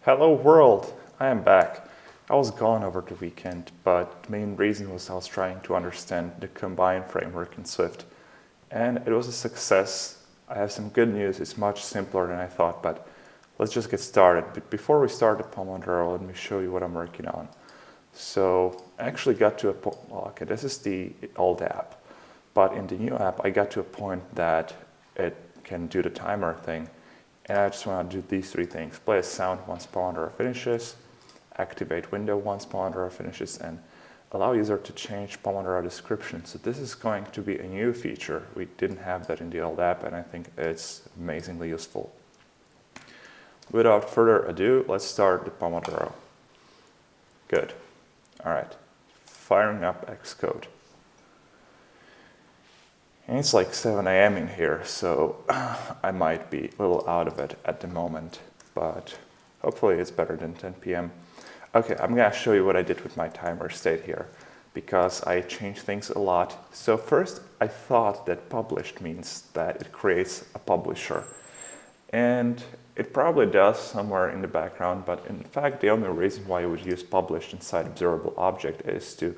Hello world, I am back. I was gone over the weekend, but the main reason was I was trying to understand the Combine framework in Swift. And it was a success. I have some good news, it's much simpler than I thought, but let's just get started. But before we start the Pomodoro, let me show you what I'm working on. So I actually got to a point, okay, this is the old app, but in the new app, I got to a point that it can do the timer thing. And I just want to do these three things: play a sound once Pomodoro finishes, activate window once Pomodoro finishes, and allow user to change Pomodoro description. So this is going to be a new feature. We didn't have that in the old app, and I think it's amazingly useful. Without further ado, let's start the Pomodoro. Good. All right. Firing up Xcode. And it's like 7 a.m. in here, so I might be a little out of it at the moment, but hopefully it's better than 10 p.m. Okay, I'm gonna show you what I did with my timer state here, because I changed things a lot. So first, I thought that published means that it creates a publisher. And it probably does somewhere in the background, but in fact, the only reason why you would use published inside ObservableObject is to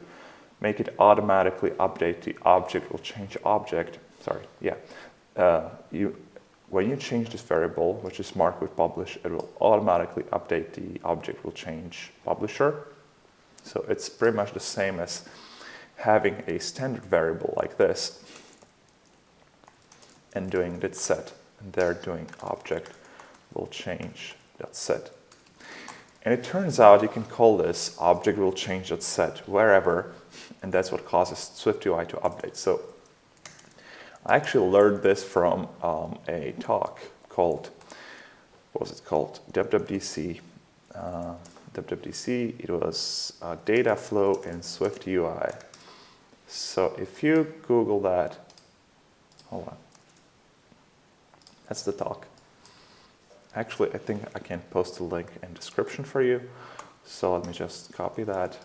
make it automatically update the object will change object. When you change this variable, which is marked with publish, it will automatically update the object will change publisher. So it's pretty much the same as having a standard variable like this and doing that set, and they're doing object will change that set. And it turns out you can call this object will change that set wherever, and that's what causes SwiftUI to update. So I actually learned this from a talk called, what was it called? WWDC. WWDC, it was data flow in SwiftUI. So if you Google that, hold on, that's the talk. Actually, I think I can post a link in description for you. So let me just copy that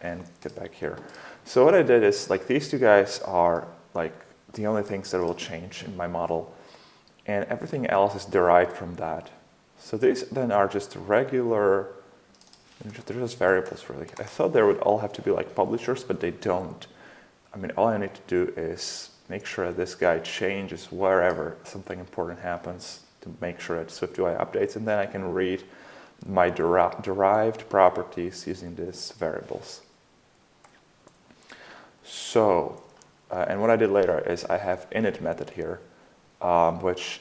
and get back here. So what I did is, like, these two guys are like the only things that will change in my model, and everything else is derived from that. So these then are just regular, they're just variables really. I thought they would all have to be like publishers, but they don't. I mean, all I need to do is make sure this guy changes wherever something important happens, to make sure that SwiftUI updates, and then I can read my derived properties using these variables. So, and what I did later is I have init method here, which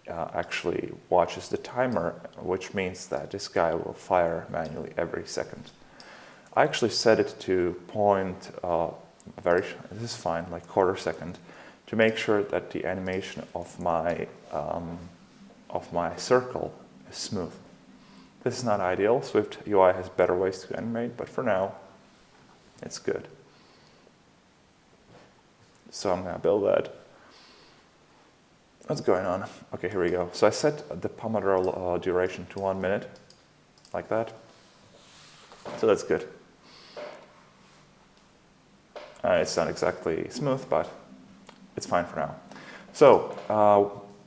actually watches the timer, which means that this guy will fire manually every second. I actually set it to point, this is fine, like quarter second, to make sure that the animation of my circle is smooth. This is not ideal. SwiftUI has better ways to animate, but for now, it's good. So I'm going to build that. What's going on? Okay, here we go. So I set the Pomodoro duration to 1 minute, like that. So that's good. It's not exactly smooth, but it's fine for now. So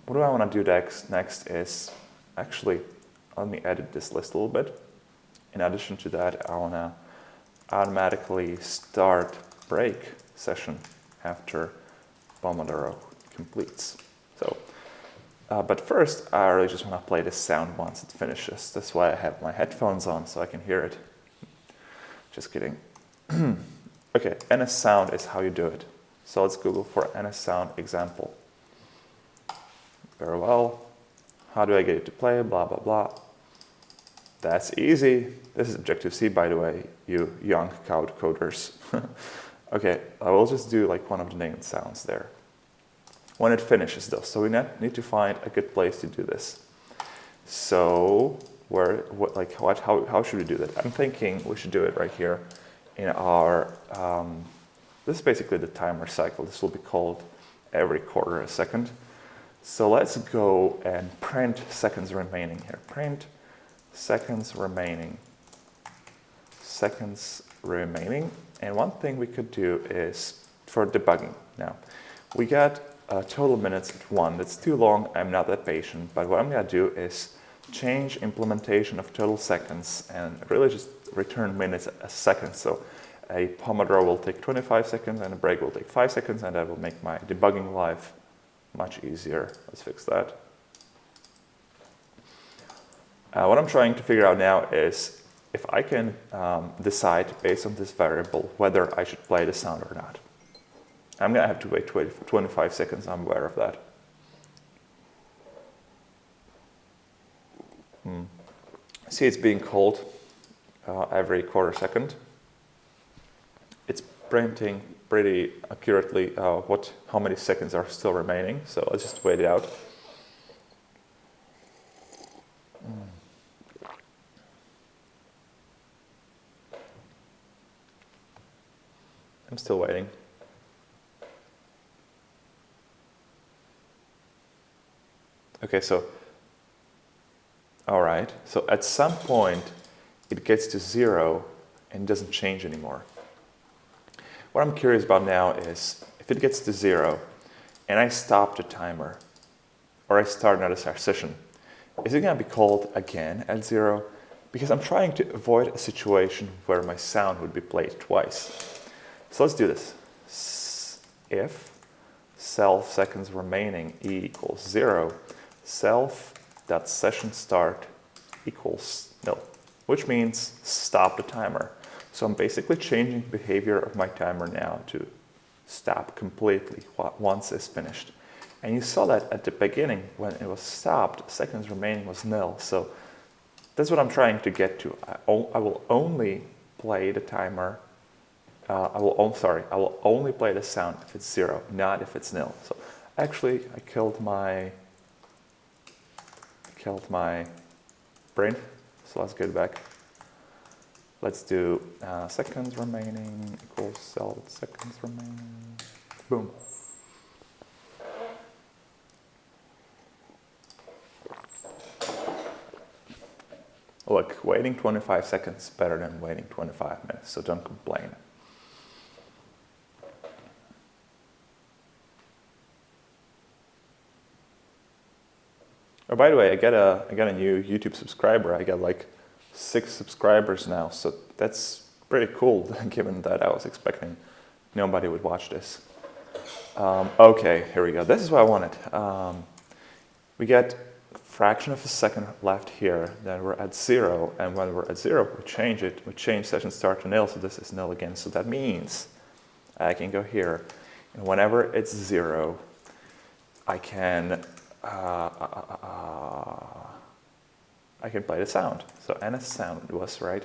what do I want to do next is, actually, let me edit this list a little bit. In addition to that, I want to automatically start break session after Pomodoro completes. So, but first, I really just want to play this sound once it finishes. That's why I have my headphones on, so I can hear it. Just kidding. Okay, NS sound is how you do it. So let's Google for NS sound example. Very well. How do I get it to play? Blah, blah, blah. That's easy. This is Objective-C, by the way, you young coders. Okay, I will just do like one of the named sounds there. When it finishes though, so we need to find a good place to do this. So how should we do that? I'm thinking we should do it right here in our, this is basically the timer cycle. This will be called every quarter a second. So let's go and print seconds remaining here. Print seconds remaining. Seconds remaining. And one thing we could do is for debugging. Now, we got total minutes at 1. That's too long. I'm not that patient. But what I'm going to do is change implementation of total seconds and really just return minutes as seconds. So a Pomodoro will take 25 seconds and a break will take 5 seconds, and that will make my debugging life much easier. Let's fix that. What I'm trying to figure out now is if I can decide based on this variable whether I should play the sound or not. I'm going to have to wait 25 seconds, I'm aware of that. See, it's being called every quarter second. It's printing pretty accurately how many seconds are still remaining, so let's just wait it out. I'm still waiting. Okay, so, all right, so at some point it gets to 0 and doesn't change anymore. What I'm curious about now is if it gets to 0 and I stop the timer or I start another session, is it going to be called again at 0? Because I'm trying to avoid a situation where my sound would be played twice. So let's do this. If self seconds remaining equals 0, self.session start equals nil, which means stop the timer. So I'm basically changing behavior of my timer now to stop completely once it's finished. And you saw that at the beginning when it was stopped, seconds remaining was nil. So that's what I'm trying to get to. I will only play the timer. I will only play the sound if it's 0, not if it's nil. So actually, I killed my brain. So let's get back. Let's do seconds remaining equals self seconds remaining. Boom. Look, waiting 25 seconds is better than waiting 25 minutes, so don't complain. Oh, by the way, I got a new YouTube subscriber. I got like 6 subscribers now, so that's pretty cool given that I was expecting nobody would watch this. Okay, here we go. This is what I wanted. We get a fraction of a second left here, then we're at 0, and when we're at 0, we change it. We change session start to nil, so this is nil again. So that means I can go here, and whenever it's 0, I can play the sound. So NS sound was right.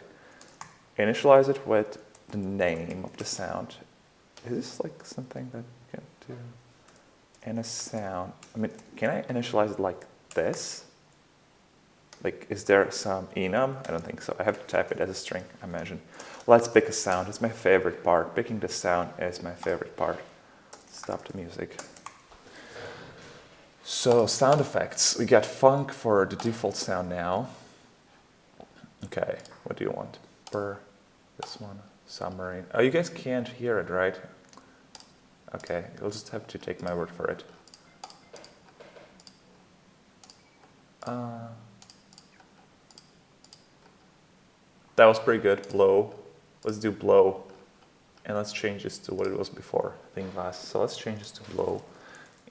Initialize it with the name of the sound. Is this like something that you can do? NS sound. I mean, can I initialize it like this? Like, is there some enum? I don't think so. I have to type it as a string, I imagine. Let's pick a sound. It's my favorite part. Picking the sound is my favorite part. Stop the music. So sound effects, we got funk for the default sound now. Okay, what do you want? This one, submarine. Oh, you guys can't hear it, right? Okay, you'll just have to take my word for it. That was pretty good, blow. Let's do blow. And let's change this to what it was before, thing last. So let's change this to blow.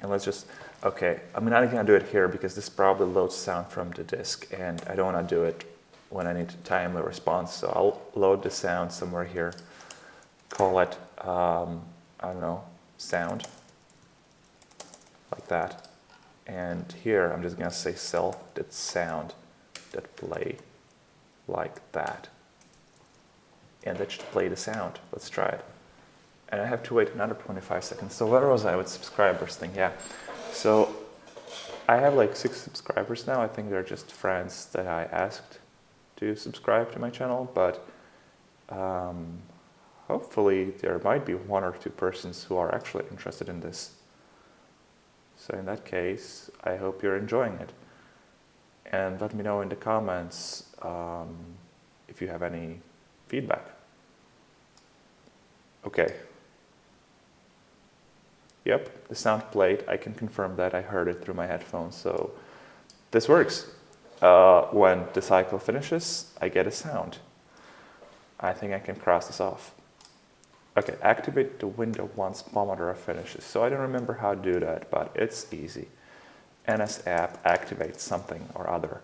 And let's just, okay, I'm not going to do it here because this probably loads sound from the disk and I don't want to do it when I need to time the response. So I'll load the sound somewhere here, call it, I don't know, sound, like that. And here I'm just going to say self.sound.play, like that. And that should play the sound. Let's try it. And I have to wait another 25 seconds. So where was I with subscribers thing? Yeah. So I have like 6 subscribers now. I think they're just friends that I asked to subscribe to my channel. But hopefully there might be 1 or 2 persons who are actually interested in this. So in that case, I hope you're enjoying it. And let me know in the comments if you have any feedback. Okay. Yep, the sound played. I can confirm that. I heard it through my headphones. So this works. when the cycle finishes, I get a sound. I think I can cross this off. Okay, activate the window once Pomodoro finishes. So I don't remember how to do that, but it's easy. NSApp activate something or other.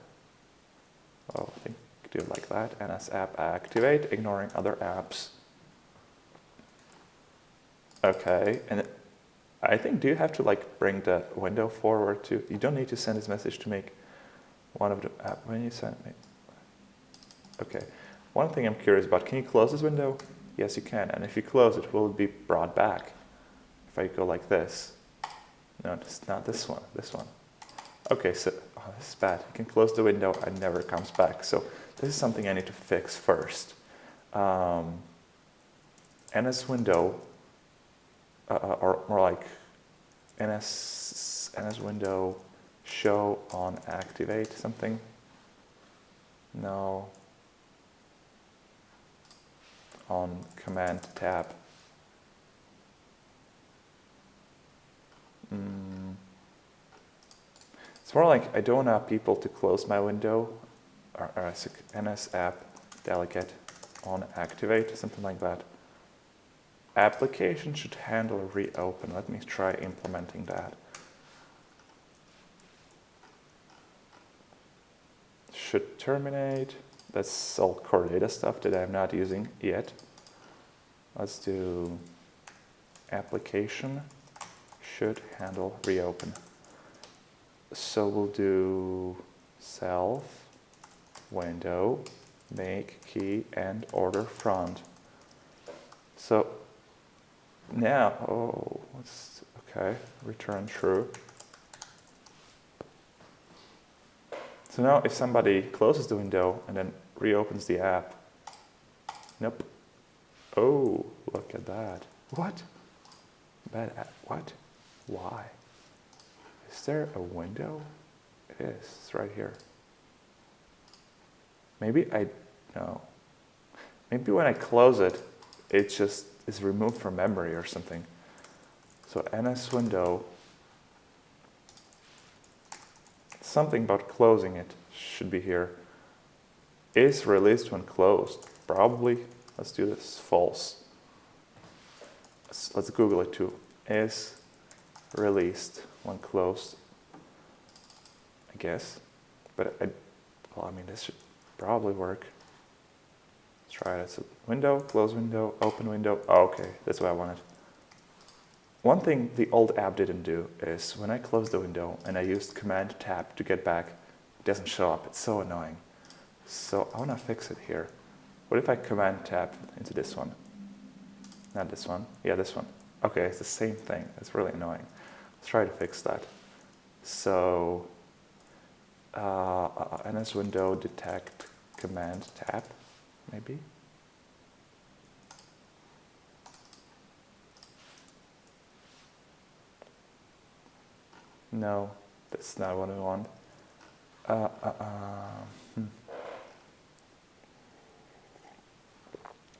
Oh, I think do it like that. NSApp activate, ignoring other apps. Okay, and I think, do you have to like bring the window forward too? You don't need to send this message to make one of the app when you send me. Okay, one thing I'm curious about, can you close this window? Yes, you can, and if you close it, will it be brought back? If I go like this. No, it's not this one, this one. Okay, so, oh, this is bad. You can close the window and never comes back. So this is something I need to fix first. NS window, or more like NS window show on activate something. No. On command tab. It's more like I don't want people to close my window, or NS app delegate on activate, something like that. Application should handle reopen. Let me try implementing that. Should terminate. That's all core data stuff that I'm not using yet. Let's do application should handle reopen. So we'll do self, window, make, key, and order front. So now, oh, okay, return true. So now if somebody closes the window and then reopens the app, nope. Oh, look at that. What? Bad app, what? Why? Is there a window? It is, it's right here. Maybe no. Maybe when I close it, it just is removed from memory or something. So NS window, something about closing it should be here. Is released when closed. Probably, let's do this, false. Let's Google it too. Is released when closed, I guess. But well, I mean, this should probably work. Let's try it. So window, close window, open window. Oh, okay, that's what I wanted. One thing the old app didn't do is when I closed the window and I used Command Tab to get back, it doesn't show up. It's so annoying. So I want to fix it here. What if I Command Tab into this one? Not this one. Yeah, this one. Okay, it's the same thing. It's really annoying. Let's try to fix that. So NS window detect Command Tab, maybe. No, that's not what I want.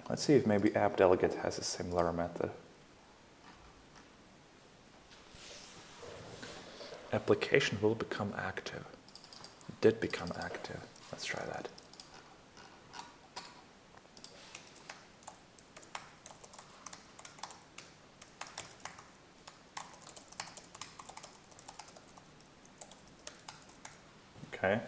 Let's see if maybe app delegate has a similar method. Application will become active. It did become active. Let's try that. Okay.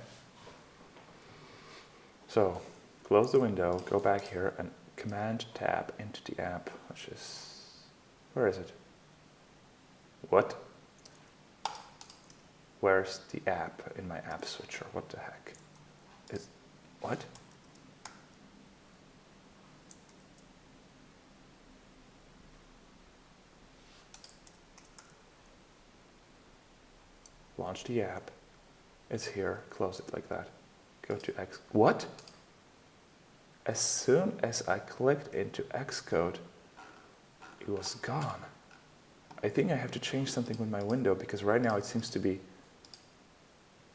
So close the window, go back here and Command Tab into the app, which is, where is it? What? Where's the app in my app switcher? What the heck? What? Launch the app. It's here. Close it like that. Go to X. What? As soon as I clicked into Xcode, it was gone. I think I have to change something with my window because right now it seems to be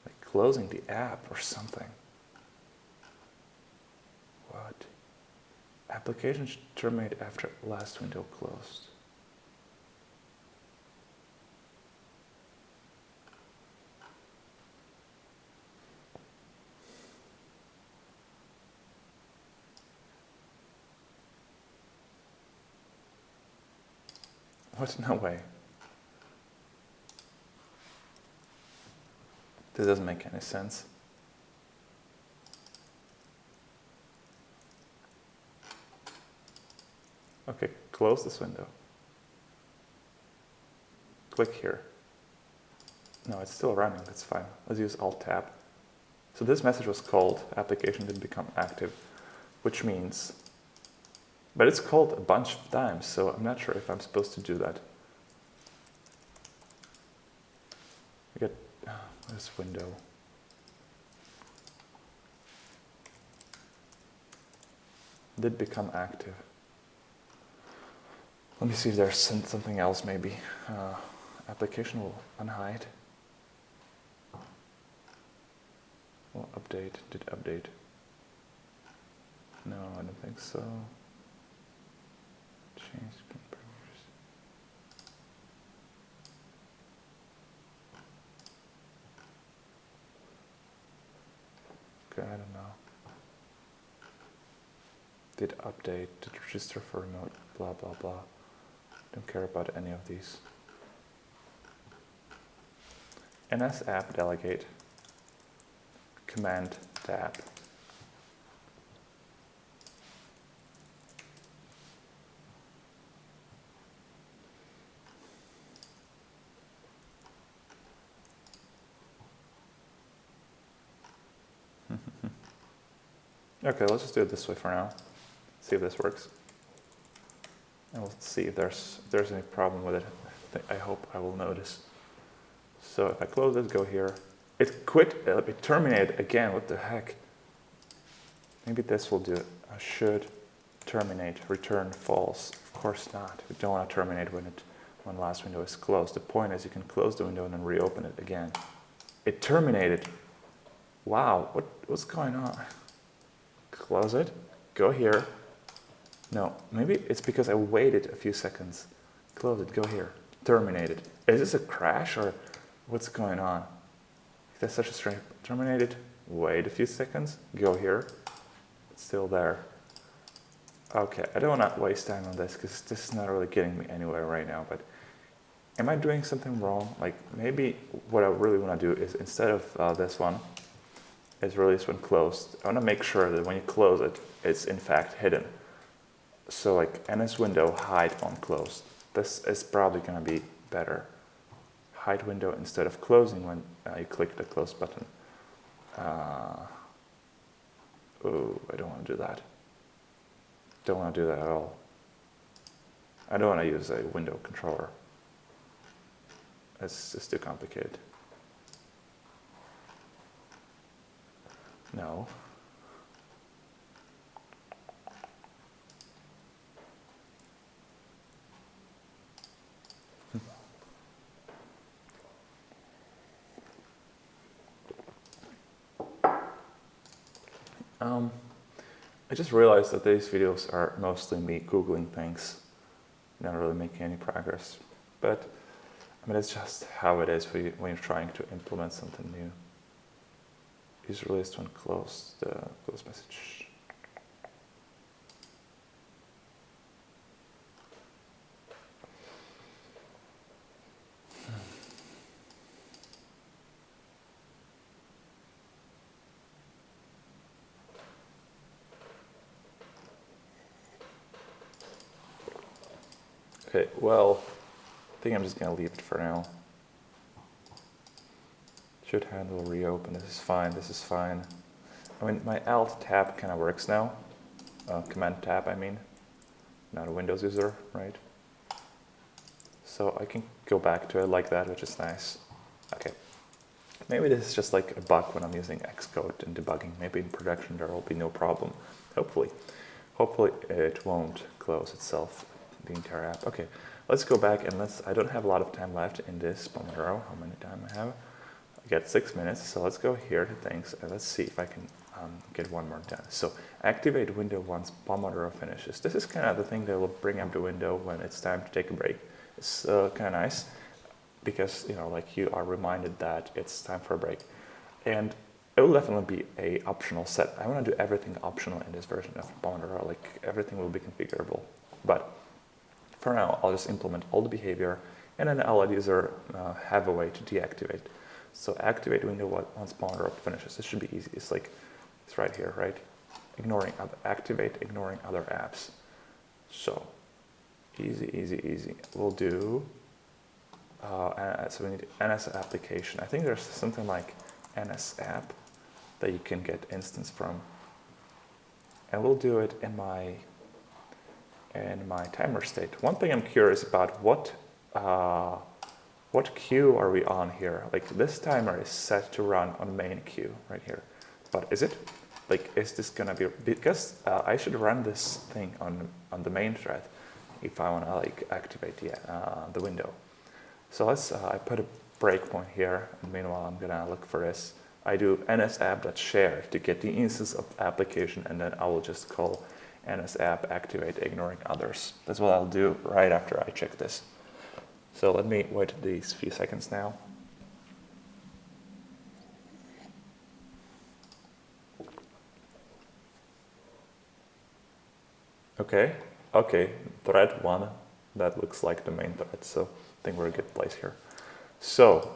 like closing the app or something. What? Application should terminate after last window closed. What? No way. This doesn't make any sense. Okay, close this window. Click here. No, it's still running, that's fine. Let's use Alt-Tab. So this message was called, application didn't become active, which means, but it's called a bunch of times, so I'm not sure if I'm supposed to do that. We get this window. Did become active. Let me see if there's something else maybe. Application will unhide. Well, update, did update. No, I don't think so. Change screen parameters. Okay, I don't know. Did update, did register for remote, blah, blah, blah. Don't care about any of these. NS app delegate. Command tab. Okay, let's just do it this way for now. See if this works. And we'll see if there's any problem with it. I hope I will notice. So if I close it, go here. It quit, it terminated again, what the heck? Maybe this will do it. I should terminate, return false. Of course not. We don't want to terminate when the last window is closed. The point is you can close the window and then reopen it again. It terminated. Wow, what's going on? Close it, go here. No, maybe it's because I waited a few seconds. Close it, go here, terminate it. Is this a crash or what's going on? That's such a strange, terminated, wait a few seconds, go here, it's still there. Okay, I don't want to waste time on this because this is not really getting me anywhere right now, but am I doing something wrong? Like maybe what I really want to do is instead of this one, is really this one closed. I want to make sure that when you close it, it's in fact hidden. So like NS window, hide on closed. This is probably going to be better. Hide window instead of closing when you click the close button. Oh, I don't want to do that. Don't want to do that at all. I don't want to use a window controller. It's just too complicated. No. I just realized that these videos are mostly me Googling things, not really making any progress. But I mean, it's just how it is when you're trying to implement something new. Is released when closed, the close message. Okay, well, I think I'm just gonna leave it for now. Should handle reopen, this is fine, this is fine. I mean, my Alt tab kind of works now. Command tab, I mean. Not a Windows user, right? So I can go back to it like that, which is nice. Okay. Maybe this is just like a bug when I'm using Xcode and debugging. Maybe in production there will be no problem. Hopefully. Hopefully it won't close itself, the entire app. Okay, let's go back and I don't have a lot of time left in this Pomodoro. How many time I have? I get 6 minutes, so let's go here to things and let's see if I can get one more done. So activate window once Pomodoro finishes. This is kind of the thing that will bring up the window when it's time to take a break. It's kind of nice because, you know, like you are reminded that it's time for a break. And it will definitely be a optional set. I want to do everything optional in this version of Pomodoro, like everything will be configurable. But For now, I'll just implement all the behavior, and then I'll let user have a way to deactivate. So activate window once Pomodoro finishes. This should be easy. It's like, it's right here, right? Activate ignoring other apps. So easy, easy, easy. We'll do, so we need NS application. I think there's something like NS app that you can get instance from. And we'll do it in my timer state. One thing I'm curious about, what queue are we on here? Like this timer is set to run on main queue right here. But is it? Like, is this gonna be, because I should run this thing on the main thread if I wanna like activate the window. So I put a breakpoint here, and meanwhile I'm gonna look for this. I do nsapp.share to get the instance of application, and then I will just call nsapp activate ignoring others. That's what I'll do right after I check this. So let me wait these few seconds now. Okay, thread 1, that looks like the main thread, so I think we're in a good place here. So,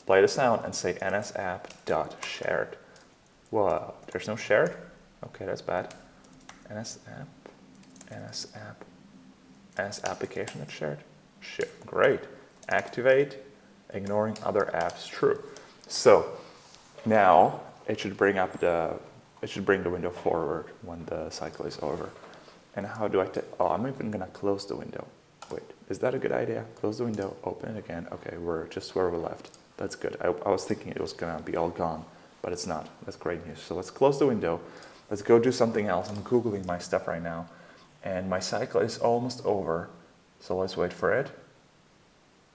play the sound and say nsapp.shared. Whoa, there's no shared? Okay, that's bad. nsapp, application that's shared. Shit, great. Activate, ignoring other apps, true. So, now it should bring the window forward when the cycle is over. And how do I'm even gonna close the window. Wait, is that a good idea? Close the window, open it again. Okay, we're just where we left. That's good. I was thinking it was gonna be all gone, but it's not. That's great news. So let's close the window. Let's go do something else. I'm Googling my stuff right now, and my cycle is almost over. So let's wait for it.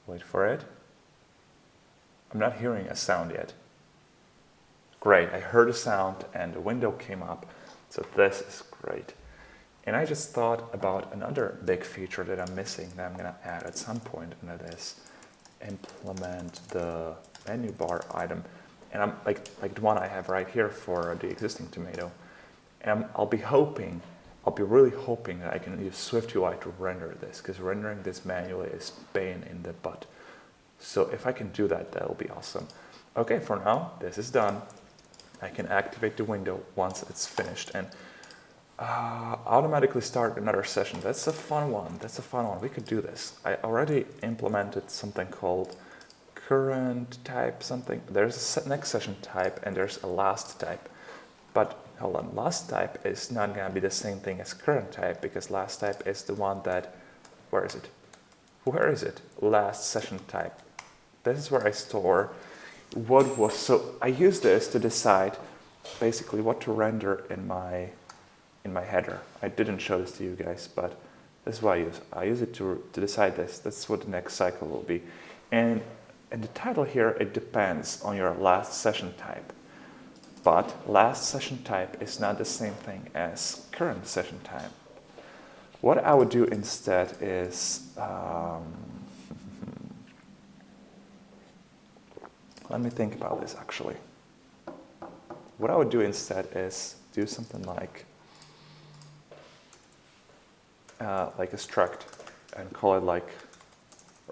Wait for it. I'm not hearing a sound yet. Great, I heard a sound and the window came up. So this is great. And I just thought about another big feature that I'm missing that I'm gonna add at some point, and that is implement the menu bar item. And I'm like the one I have right here for the existing tomato. And I'll be really hoping that I can use SwiftUI to render this, because rendering this manually is pain in the butt. So if I can do that, that'll be awesome. Okay, for now, this is done. I can activate the window once it's finished and automatically start another session. That's a fun one. We could do this. I already implemented something called current type something. There's a next session type and there's a last type. But hold on, last type is not going to be the same thing as current type, because last type is the one that, where is it? Last session type. This is where I store so I use this to decide basically what to render in my header. I didn't show this to you guys, but this is what I use it to decide this. That's what the next cycle will be. And the title here, it depends on your last session type. But last session type is not the same thing as current session type. What I would do instead is, let me think about this actually. What I would do instead is do something like a struct and call it like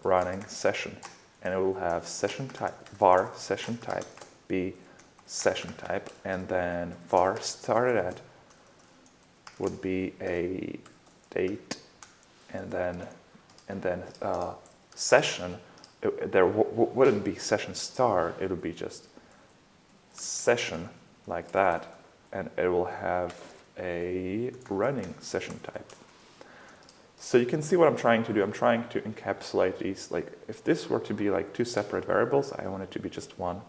running session. And it will have session type, var session type, be session type, and then var started at would be a date, and then session, there wouldn't be session start, it would be just session like that, and it will have a running session type. So you can see what I'm trying to do. I'm trying to encapsulate these, like if this were to be like two separate variables, I want it to be just one.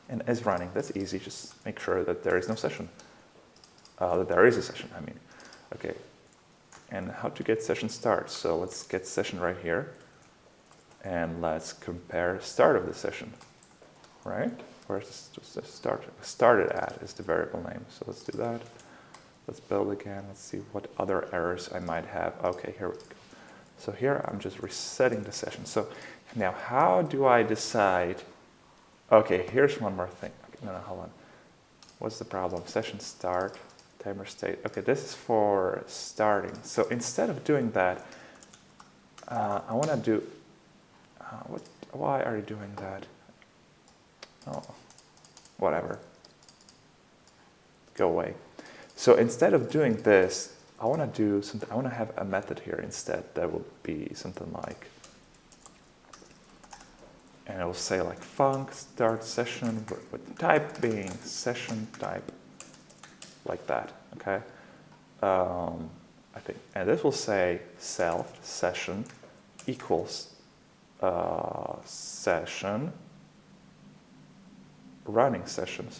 And as running, that's easy, just make sure that there is no session. That there is a session, I mean. Okay, and how to get session start. So let's get session right here. And let's compare start of the session, right? Where's the start? Started at is the variable name. So let's do that. Let's build again. Let's see what other errors I might have. Okay, here we go. So here I'm just resetting the session. So now how do I decide? Okay, here's one more thing. Okay, no, hold on. What's the problem? Session start. timer state. Okay, this is for starting. So instead of doing that, I want to do, why are you doing that? Oh, whatever. Go away. So instead of doing this, I want to do something, I want to have a method here instead that will be something like, and it will say like func start session with type being session type, like that, okay? I think, and this will say self session equals running session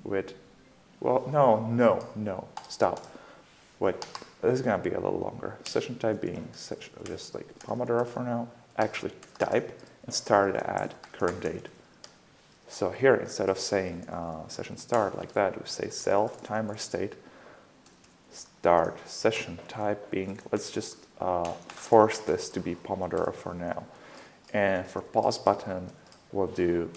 with, well, no, stop. Wait, this is gonna be a little longer. Session type being session, just like Pomodoro for now. Actually type and start at current date. So here, instead of saying session start like that, we say self timer state start session type being, let's just force this to be Pomodoro for now. And for pause button, we'll do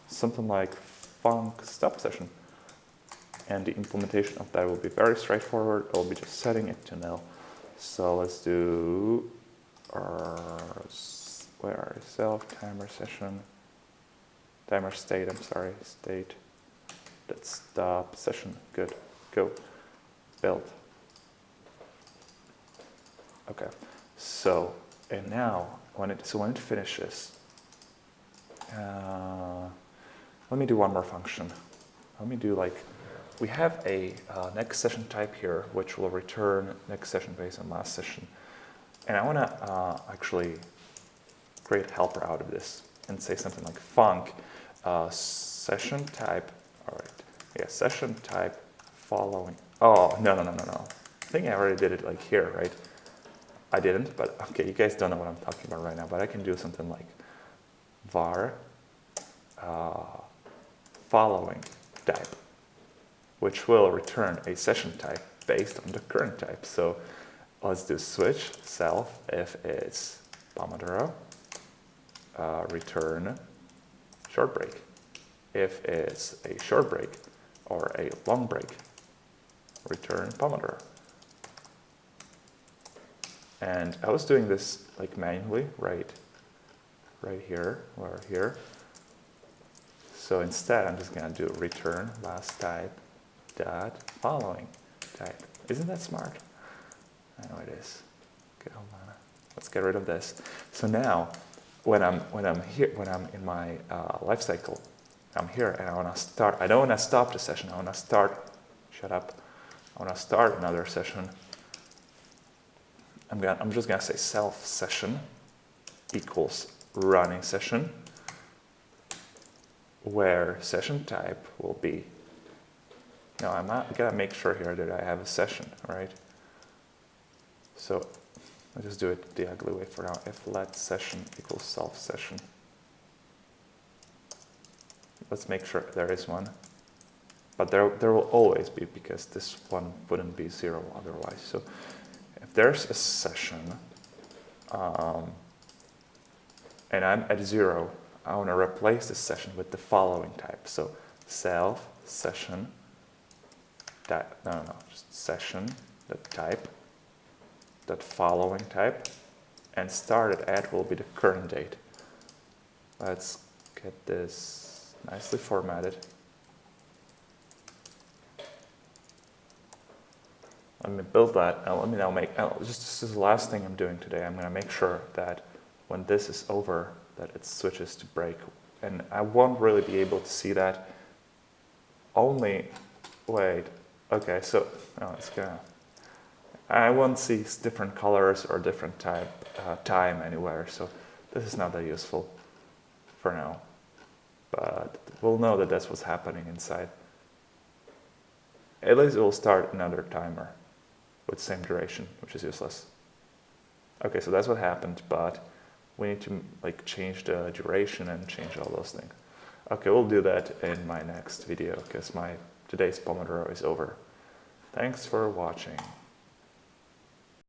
something like func stop session. And the implementation of that will be very straightforward. I'll be just setting it to nil. So let's do where self timer session, timer state, I'm sorry, state, let's stop session, good, go, build. Okay, so, and now, when it finishes, let me do one more function. Let me do like, we have a next session type here, which will return next session based on last session. And I want to actually create a helper out of this and say something like func session type, all right, yeah, session type following, oh, no. I think I already did it like here, right? I didn't, but okay, you guys don't know what I'm talking about right now, but I can do something like var following type, which will return a session type based on the current type. So let's do switch self if it's Pomodoro, return short break. If it's a short break or a long break, return Pomodoro. And I was doing this like manually, right here or here. So instead, I'm just gonna do return last type dot following type. Isn't that smart? I know it is. Okay, hold on. Let's get rid of this. So now, when I'm in my life cycle, I'm here and I want to start. I don't want to stop the session. I want to start. Shut up. I want to start another session. I'm just gonna say self session equals running session, where session type will be. Now I gotta make sure here that I have a session, right? So let's just do it the ugly way for now. If let session equals self session. Let's make sure there is one. But there will always be, because this one wouldn't be 0 otherwise. So if there's a session and I'm at 0, I want to replace this session with the following type. So self session just session type that following type, and started at will be the current date. Let's get this nicely formatted. Let me build that, and let me now make, this is the last thing I'm doing today. I'm going to make sure that when this is over, that it switches to break. And I won't really be able to see that. Only, wait, okay, so, I won't see different colors or different time anywhere, so this is not that useful for now. But we'll know that that's what's happening inside. At least it will start another timer with same duration, which is useless. Okay, so that's what happened, but we need to like change the duration and change all those things. Okay, we'll do that in my next video, because today's Pomodoro is over. Thanks for watching.